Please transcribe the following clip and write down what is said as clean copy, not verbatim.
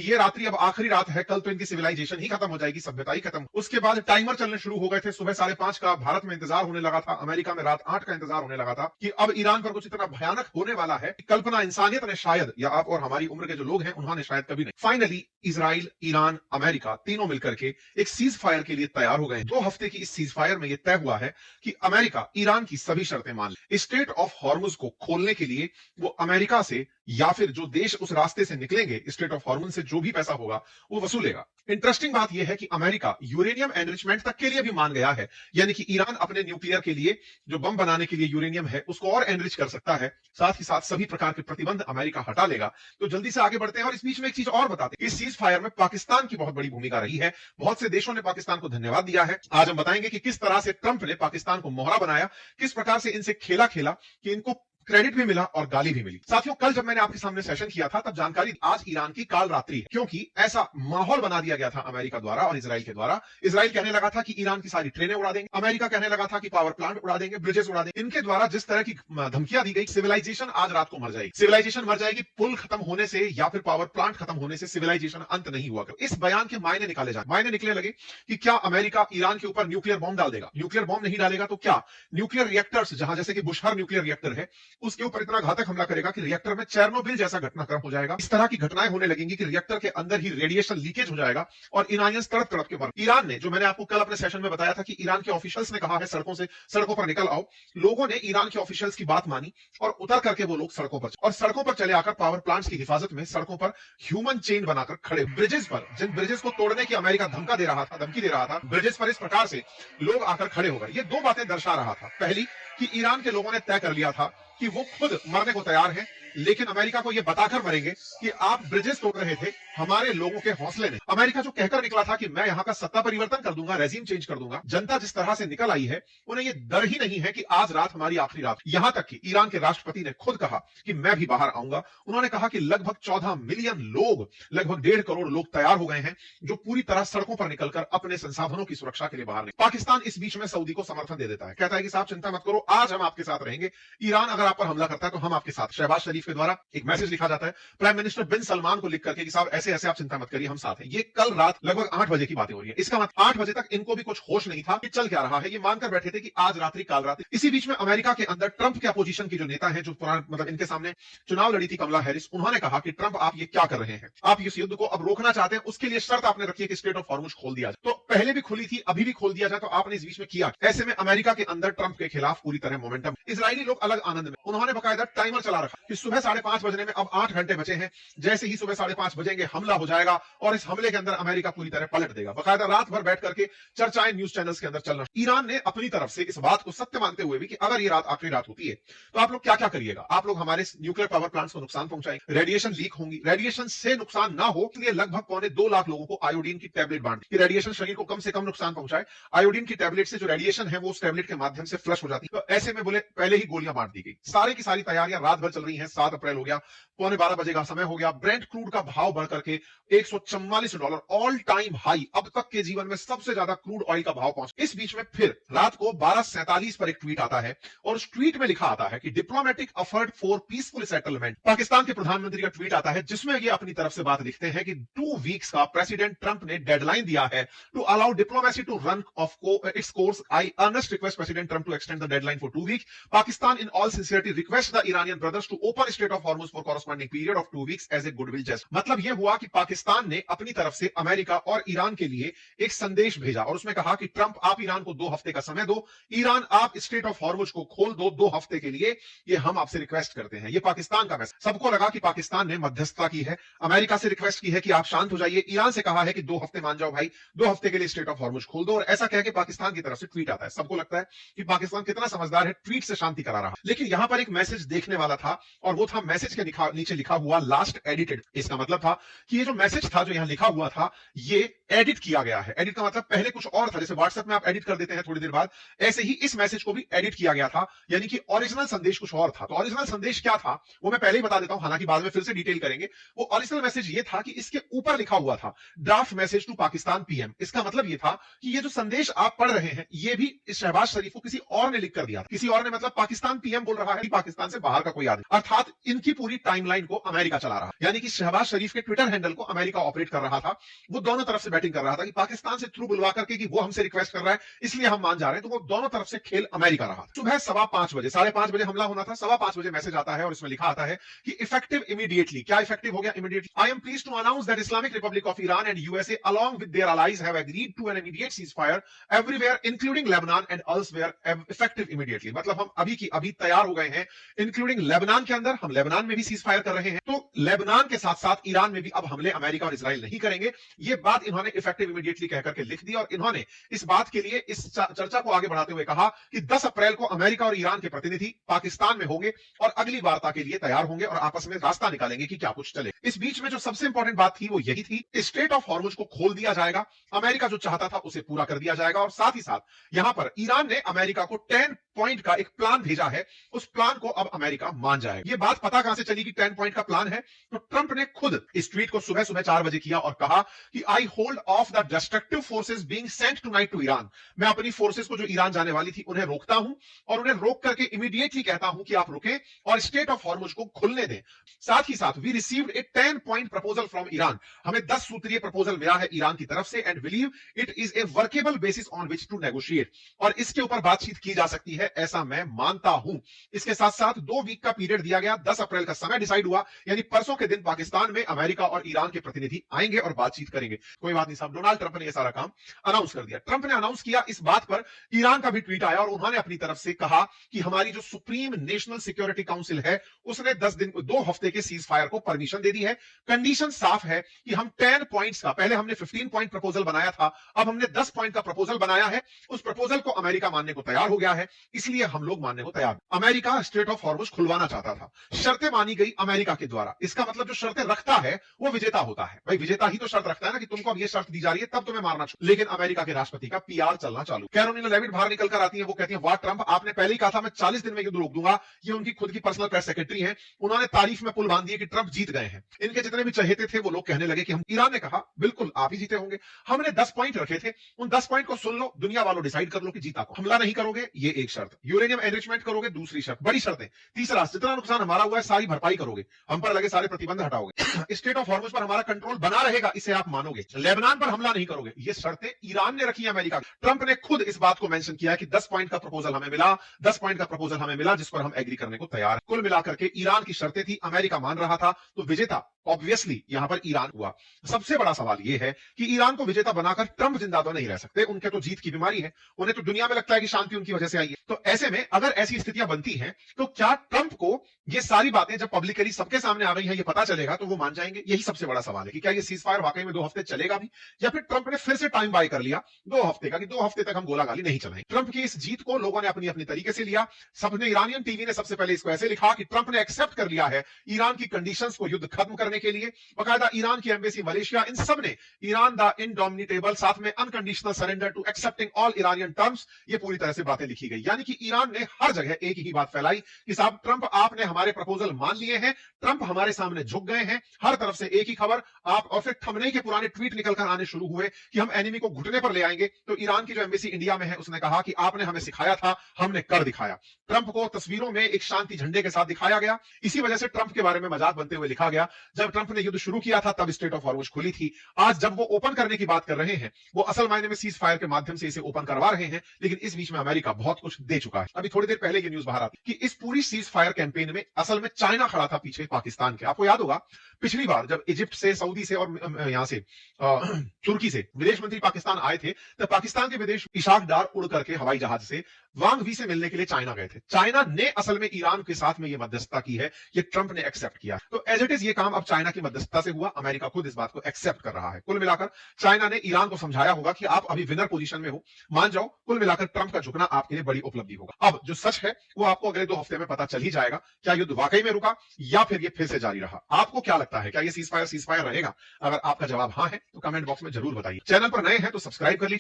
ये रात्रि अब आखिरी रात है, कल तो इनकी सिविलाइजेशन ही खत्म हो जाएगी, सभ्यता ही खत्म। उसके बाद टाइमर चलने शुरू हो गए थे, सुबह 5:30 का भारत में इंतजार होने लगा था, अमेरिका में रात 8 का इंतजार होने लगा था कि अब ईरान पर कुछ इतना भयानक होने वाला है कि कल्पना इंसानियत ने शायद, या आप और हमारी उम्र के जो लोग हैं उन्होंने शायद कभी नहीं। फाइनली इजराइल, ईरान, अमेरिका तीनों मिलकर के एक सीज फायर के लिए तैयार हो गए। 2 हफ्ते की इस सीज फायर में यह तय हुआ है कि अमेरिका ईरान की सभी शर्तें मान ले। स्ट्रेट ऑफ हॉर्मुज को खोलने के लिए वो अमेरिका से या फिर जो देश उस रास्ते से निकलेंगे स्ट्रेट ऑफ हॉर्मुज से, जो भी पैसा होगा वो वसूलेगा। इंटरेस्टिंग बात यह है कि अमेरिका यूरेनियम एनरिचमेंट तक के लिए भी मान गया है, यानी कि ईरान अपने न्यूक्लियर के लिए जो बम बनाने के लिए यूरेनियम है उसको और एनरिच कर सकता है। साथ ही साथ सभी प्रकार के प्रतिबंध अमेरिका हटा लेगा। तो जल्दी से आगे बढ़ते हैं और इस बीच में एक चीज और बताते हैं, इस सीज फायर में पाकिस्तान की बहुत बड़ी भूमिका रही है। बहुत से देशों ने पाकिस्तान को धन्यवाद दिया है। आज हम बताएंगे कि किस तरह से ट्रंप ने पाकिस्तान को मोहरा बनाया, किस प्रकार से इनसे खेला कि इनको क्रेडिट भी मिला और गाली भी मिली। साथियों, कल जब मैंने आपके सामने सेशन किया था तब जानकारी आज ईरान की काल रात्रि है, क्योंकि ऐसा माहौल बना दिया गया था अमेरिका द्वारा और इजराइल के द्वारा। इजराइल कहने लगा था कि ईरान की सारी ट्रेनें उड़ा देंगे, अमेरिका कहने लगा था कि पावर प्लांट उड़ा देंगे, ब्रिजेस उड़ा देंगे। इनके द्वारा जिस तरह की धमकियां दी गई, सिविलाइजेशन आज रात को मर जाएगी। सिविलाइजेशन मर जाएगी, पुल खत्म होने से या फिर पावर प्लांट खत्म होने से सिविलाइजेशन अंत नहीं हुआ। इस बयान के मायने निकाले जाए, मायने निकले लगे कि क्या अमेरिका ईरान के ऊपर न्यूक्लियर बॉम्ब डाल देगा। न्यूक्लियर बॉम्ब नहीं डालेगा तो क्या न्यूक्लियर रिएक्टर्स, जहां जैसे कि बुशहर न्यूक्लियर रिएक्टर है, उसके ऊपर इतना घातक हमला करेगा कि रिएक्टर में चेरनोबिल जैसा घटनाक्रम हो जाएगा। इस तरह की घटनाएं होने लगेंगी कि रिएक्टर के अंदर ही रेडिएशन लीकेज हो जाएगा और ईरानियंस तड़प तड़प के मर। ईरान ने, जो मैंने आपको कल अपने सेशन में बताया था कि ईरान के ऑफिशियल्स ने कहा है सड़कों पर निकल आओ, लोगों ने ईरान के ऑफिशियल्स की बात मानी और उतर करके वो लोग सड़कों पर चले आकर पावर प्लांट्स की हिफाजत में सड़कों पर ह्यूमन चेन बनाकर खड़े। ब्रिजेस पर, जिन ब्रिजेस को तोड़ने की अमेरिका धमकी दे रहा था, ब्रिजेस पर इस प्रकार से लोग आकर खड़े हो गए। ये 2 बातें दर्शा रहा था। पहली कि ईरान के लोगों ने तय कर लिया था कि वो खुद मरने को तैयार है, लेकिन अमेरिका को यह बताकर मरेंगे कि आप ब्रिजेस तोड़ रहे थे, हमारे लोगों के हौसले ने। अमेरिका जो कहकर निकला था कि मैं यहां का सत्ता परिवर्तन कर दूंगा, रेजिम चेंज कर दूंगा, जनता जिस तरह से निकल आई है उन्हें यह डर ही नहीं है कि आज रात हमारी आखिरी रात। यहां तक कि ईरान के राष्ट्रपति ने खुद कहा कि मैं भी बाहर आऊंगा। उन्होंने कहा कि लगभग 14 मिलियन लोग, लगभग 1.5 करोड़ लोग तैयार हो गए हैं, जो पूरी तरह सड़कों पर निकलकर अपने संसाधनों की सुरक्षा के लिए बाहर निकले। पाकिस्तान इस बीच में सऊदी को समर्थन दे देता है, कहता है कि साहब चिंता मत करो, आज हम आपके साथ रहेंगे, ईरान अगर आप पर हमला करता है तो हम आपके साथ। शहबाज शरीफ के द्वारा एक मैसेज लिखा जाता है प्राइम मिनिस्टर बिन सलमान को लिख करके कि साहब ऐसे ऐसे आप चिंता मत करिए, हम साथ हैं। ये कल रात लगभग 8 बजे की बातें हो रही है। इसका मतलब 8 बजे तक इनको भी कुछ होश नहीं था कि चल क्या रहा है। ये मानकर बैठे थे कि आज रात्रि काल रात्रि। इसी बीच में अमेरिका के अंदर ट्रंप के अपोजिशन की जो नेता है, जो पुराना मतलब इनके सामने चुनाव लड़ी थी, कमला हैरिस, उन्होंने कहा कि ट्रंप आप ये क्या कर रहे हैं, आप इस युद्ध को अब रोकना चाहते हैं, उसके लिए शर्त आपने रखी है कि स्ट्रेट ऑफ हॉर्मुज खोल दिया जाए। तो पहले भी खुली थी, अभी भी खोल दिया जाए, तो आपने इस बीच में किया। ऐसे में अमेरिका के अंदर ट्रंप के खिलाफ पूरी तरह मोमेंटम। इजरायली लोग अलग आनंद में, उन्होंने बकायदा टाइमर चला रखा कि सुबह 5:30 बजने में अब 8 घंटे बचे हैं, जैसे ही सुबह 5:30 बजेंगे हमला हो जाएगा और इस हमले के अंदर अमेरिका पूरी तरह पलट देगा। बकायदा रात भर बैठ करके चर्चाएं न्यूज चैनल्स के अंदर चलना। ईरान ने अपनी तरफ से इस बात को सत्य मानते हुए भी कि अगर ये रात आखिरी रात होती है तो आप लोग क्या क्या करिएगा, आप लोग हमारे न्यूक्लियर पावर प्लांट्स को नुकसान पहुंचाएंगे, रेडिएशन लीक होंगी, रेडिएशन से नुकसान ना हो इसलिए लगभग 2.25 लाख लोगों को आयोडीन की टैबलेट बांट दी। रेडिएशन शरीर को कम से कम नुकसान पहुंचाए, आयोडीन की टैबलेट से जो रेडिएशन है वो उस टैबलेट के माध्यम से फ्लश हो जाती है। तो ऐसे में बोले पहले ही गोलियां बांट दी गई। सारी की सारी तैयारियां रात भर चल रही हैं। 7 अप्रैल हो गया, 12:15 बजे का समय हो गया। ब्रेंट क्रूड का भाव बढ़ करके $144 ऑल टाइम हाई, अब तक के जीवन में सबसे ज्यादा क्रूड ऑयल का भाव पहुंच। इस बीच में फिर रात को 12:47 पर एक ट्वीट आता है और उस ट्वीट में लिखा आता है कि diplomatic effort for peaceful settlement. Pakistan के प्रधानमंत्री का ट्वीट आता है जिसमें ये अपनी तरफ से बात लिखते हैं कि 2 वीक्स का प्रेसिडेंट ट्रंप ने डेडलाइन दिया है to allow diplomacy to run of its course. I earnest request President Trump to extend the deadline for 2 week. Pakistan in all sincerity request the Iranian brothers to open strait of Hormuz for corresponding period of 2 weeks as a goodwill gesture. मतलब यह हुआ कि पाकिस्तान ने अपनी तरफ से America और Iran के लिए एक संदेश भेजा और उसमें कहा कि ट्रंप आप ईरान को 2 हफ्ते का समय दो, ईरान आप स्ट्रेट ऑफ हॉर्मुज को खोल दो 2 हफ्ते के लिए, ये हम आपसे रिक्वेस्ट करते हैं। ये पाकिस्तान का मैसेज। सबको लगा कि पाकिस्तान ने मध्यस्थता की है, अमेरिका से रिक्वेस्ट की है कि आप शांत हो जाइए, ईरान से कहा है कि 2 हफ्ते मान जाओ भाई, 2 हफ्ते के लिए स्ट्रेट ऑफ हॉर्मुज खोल दो, और ऐसा कह के पाकिस्तान की तरफ से ट्वीट आता है। सबको लगता है कि पाकिस्तान कितना समझदार है, ट्वीट से शांति करा रहा। लेकिन यहां पर एक मैसेज देखने वाला था और वो था मैसेज के नीचे लिखा हुआ लास्ट एडिटेड। इसका मतलब था कि ये जो मैसेज था, जो यहां लिखा हुआ था, ये एडिट किया गया है। एडिट का मतलब पहले कुछ और था, जैसे व्हाट्सएप में आप एडिट कर देते हैं थोड़ी देर बाद, ऐसे ही इस मैसेज को भी एडिट किया गया था, यानी कि ओरिजिनल संदेश कुछ और था। तो ओरिजिनल संदेश क्या था वो मैं पहले ही बता देता हूं, हालांकि बाद में फिर से डिटेल करेंगे। वो ओरिजिनल मैसेज ये था कि इसके ऊपर लिखा हुआ था draft message to Pakistan PM. इसका मतलब ये था कि ये जो संदेश आप पढ़ रहे हैं ये भी शहबाज शरीफ को किसी और ने लिख कर दिया था। किसी और ने मतलब पाकिस्तान पीएम बोल रहा है, पाकिस्तान से बाहर का कोई आदमी, अर्थात साथ इनकी पूरी टाइमलाइन को अमेरिका चला रहा, यानी कि शहबाज शरीफ के ट्विटर हैंडल को अमेरिका ऑपरेट कर रहा था। वो दोनों तरफ से बैटिंग कर रहा था कि पाकिस्तान से थ्रू बुलवा करके कि वो हमसे रिक्वेस्ट कर रहा है इसलिए हम मान जा रहे हैं, तो वो दोनों तरफ से खेल अमेरिका रहा। सुबह 5:15 बजे, 5:30 बजे हमला होना था, 5:15 बजे मैसेज आता है और इसमें लिखा आता है कि इफेक्टिव इमीडिएटली, क्या इफेक्टिव हो गया immediately, I am pleased to announce that Islamic Republic of Iran and USA along with their allies have agreed to an immediate ceasefire everywhere including Lebanon and elsewhere effective immediately। मतलब हम अभी की अभी तैयार हो गए हैं, इंक्लूडिंग लेबनान के अंदर, हम लेबनान में भी सीज फायर कर रहे हैं, तो लेबनान के साथ साथ ईरान में भी अब हमले अमेरिका और इजराइल नहीं करेंगे। ये बात इन्होंने इफेक्टिव इमीडिएटली कहकर के लिख दी और इन्होंने इस बात के लिए इस चर्चा को आगे बढ़ाते हुए कहा कि 10 अप्रैल को अमेरिका और ईरान के प्रतिनिधि पाकिस्तान में होंगे और अगली वार्ता के लिए तैयार होंगे और आपस में रास्ता निकालेंगे कि क्या कुछ चले। इस बीच में जो सबसे इंपॉर्टेंट बात थी वो यही थी, स्ट्रेट ऑफ हॉर्मुज को खोल दिया जाएगा, अमेरिका जो चाहता था उसे पूरा कर दिया जाएगा और साथ ही साथ यहां पर ईरान ने अमेरिका को 10 पॉइंट का एक प्लान भेजा है, उस प्लान को अब अमेरिका मान जाएगा। ये बात पता कहां से चली कि 10 पॉइंट का प्लान है, तो ट्रंप ने खुद इस ट्वीट को सुबह 4 बजे किया और कहा कि I hold off the destructive forces being sent tonight to Iran. मैं अपनी फोर्सेस को जो ईरान जाने वाली थी उन्हें रोकता हूं और उन्हें रोक करके इमीडिएटली कहता हूं कि आप रुकें और स्टेट ऑफ हॉर्मुज को खुलने दें। साथ ही साथ we received a 10 point proposal from Iran, हमें 10 सूत्रीय प्रपोजल मिला है ईरान की तरफ से and believe it is a workable basis on which to negotiate, और इसके ऊपर बातचीत की जा सकती है ऐसा मैं मानता हूं। इसके साथ साथ 2 वीक का पीरियड दिया गया, 10 अप्रैल का समय डिसाइड हुआ, यानी परसों के दिन पाकिस्तान में अमेरिका और ईरान के प्रतिनिधि आएंगे और बातचीत करेंगे। कोई बात नहीं साहब, डोनाल्ड ट्रंप ने यह सारा काम अनाउंस कर दिया। ट्रंप ने अनाउंस किया, इस बात पर ईरान का भी ट्वीट आया और उन्होंने अपनी तरफ से कहा कि हमारी जो सुप्रीम नेशनल सिक्योरिटी काउंसिल है उसने 2 हफ्ते के सीज फायर को परमिशन दे दी है। कंडीशन साफ है कि हम 10 पॉइंट्स का, पहले हमने 15 पॉइंट प्रपोजल बनाया था, अब हमने 10 पॉइंट का प्रपोजल बनाया है। उस प्रपोजल को अमेरिका मानने को तैयार हो गया है, इसलिए हम लोग मानने को तैयार। अमेरिका स्ट्रेट ऑफ हॉर्मुज खुलवाना चाहता था, शर्तें मानी गई अमेरिका के द्वारा। इसका मतलब जो शर्तें रखता है वो विजेता होता है। भाई विजेता ही तो शर्त रखता है ना कि तुमको अब ये शर्त दी जा रही है तब तुम्हें मारना चाहिए। लेकिन अमेरिका के राष्ट्रपति का पीआर चलना चालू, कैरोलिना लेविट बाहर निकल कर आती है, वो कहती है वाह ट्रंप, आपने पहले ही कहा था मैं 40 दिन में युद्ध रोक दूंगा। ये उनकी खुद की पर्सनल प्रेस सेक्रेटरी है, उन्होंने तारीफ में पुल बांध दिए कि ट्रंप जीत गए हैं। इनके जितने भी चहेते थे वो लोग कहने लगे कि हम, ईरान ने कहा बिल्कुल आप ही जीते होंगे, हमने 10 पॉइंट रखे थे, उन 10 पॉइंट को सुन लो, दुनिया वालों डिसाइड कर लो कि जीता को। हमला नहीं करोगे ये एक शर्त, यूरेनियम एनरिचमेंट करोगे दूसरी शर्त, बड़ी शर्तें। तीसरा, जितना नुकसान हमारा हुआ है सारी भरपाई करोगे, हम पर लगे सारे प्रतिबंध हटाओगे, स्टेट ऑफ हॉर्मुज पर हमारा कंट्रोल बना रहेगा, इसे आप मानोगे, लेबनान पर हमला नहीं करोगे। ये शर्तें ईरान ने रखी है अमेरिका। ट्रंप ने खुद इस बात को मेंशन किया है कि 10 पॉइंट का प्रपोजल हमें मिला, 10 पॉइंट का प्रपोजल हमें मिला जिस पर हम एग्री करने को तैयार हैं। कुल मिलाकर के ईरान की शर्तें थी, अमेरिका मान रहा था, तो विजेता ऑब्वियसली यहां पर ईरान हुआ। सबसे बड़ा सवाल यह है कि ईरान को विजेता बनाकर ट्रंप जिंदा तो नहीं रह सकते, उनके तो जीत की बीमारी है, उन्हें तो दुनिया में लगता है कि शांति उनकी वजह से आई है। तो ऐसे में अगर ऐसी स्थितियां बनती हैं तो क्या ट्रंप को ये सारी बातें जब पब्लिकली सबके सामने आ गई हैं, ये पता चलेगा तो वो मान जाएंगे? यही सबसे बड़ा सवाल है कि क्या ये सीज फायर वाकई में 2 हफ्ते चलेगा भी, या फिर ट्रंप ने फिर से टाइम बाय कर लिया 2 हफ्ते का कि 2 हफ्ते तक हम गोला गाली नहीं चलाएंगे। ट्रंप की इस जीत को लोगों ने अपनी अपनी तरीके से लिया। सबने, ईरानियन टीवी ने सबसे पहले इसको ऐसे लिखा कि ट्रंप ने एक्सेप्ट कर लिया है ईरान की कंडीशंस को युद्ध खत्म करने के लिए। बाकायदा ईरान की एम्बेसी मलेशिया, इन सब ने ईरान द इनडोमिनेटेबल, साथ में unconditional surrender to accepting all Iranian terms, ये पूरी तरह से बातें लिखी गई। यानी कि ईरान ने हर जगह एक ही बात फैलाई कि साहब ट्रंप आपने हमारे प्रपोजल मान लिए हैं, ट्रंप हमारे सामने झुक गए हैं। हर तरफ से एक ही खबर आप, और फिर थमने के पुराने ट्वीट निकलकर आने शुरू हुए कि हम एनिमी को घुटने पर ले आएंगे। तो ईरान की जो एम्बेसी इंडिया में है उसने कहा कि आपने हमें सिखाया था, हमने कर दिखाया। ट्रंप को तस्वीरों में एक शांति झंडे के साथ दिखाया गया। इसी वजह से ट्रंप के बारे में मजाक बनते हुए लिखा गया, जब ट्रंप ने युद्ध शुरू किया था तब स्टेट ऑफ हॉर्मुज खुली थी। आज जब वो ओपन करने की बात कर रहे हैं, वो असल मायने में सीज फायर के माध्यम से इसे ओपन करवा रहे हैं, लेकिन इस बीच में अमेरिका बहुत कुछ दे चुका है। अभी थोड़ी देर पहले ये न्यूज बाहर आती कि इस पूरी सीज फायर कैंपेन में असल में चाइना खड़ा था पीछे पाकिस्तान के। आपको याद होगा पिछली बार जब इजिप्ट से, सऊदी से और यहां से तुर्की से विदेश मंत्री पाकिस्तान आए थे, तब पाकिस्तान के विदेश इशाक डार उड़ करके हवाई जहाज से वांग वी से मिलने के लिए चाइना गए थे। चाइना ने असल में ईरान के साथ में ये मध्यस्थता की है, ये ट्रंप ने एक्सेप्ट किया। तो एज इट इज ये काम अब चाइना की मध्यस्थता से हुआ, अमेरिका खुद इस बात को एक्सेप्ट कर रहा है। कुल मिलाकर चाइना ने ईरान को समझाया होगा कि आप अभी विनर पोजीशन में हो, मान जाओ। कुल मिलाकर ट्रंप का झुकना आपके लिए बड़ी उपलब्धि होगा। अब जो सच है वो आपको अगले 2 हफ्ते में पता चल ही जाएगा, क्या युद्ध वाकई में रुका या फिर ये फिर से जारी रहा। आपको क्या लगता है, क्या ये सीज फायर रहेगा? अगर आपका जवाब हाँ है तो कमेंट बॉक्स में जरूर बताइए। चैनल पर नए हैं तो सब्सक्राइब कर लीजिए।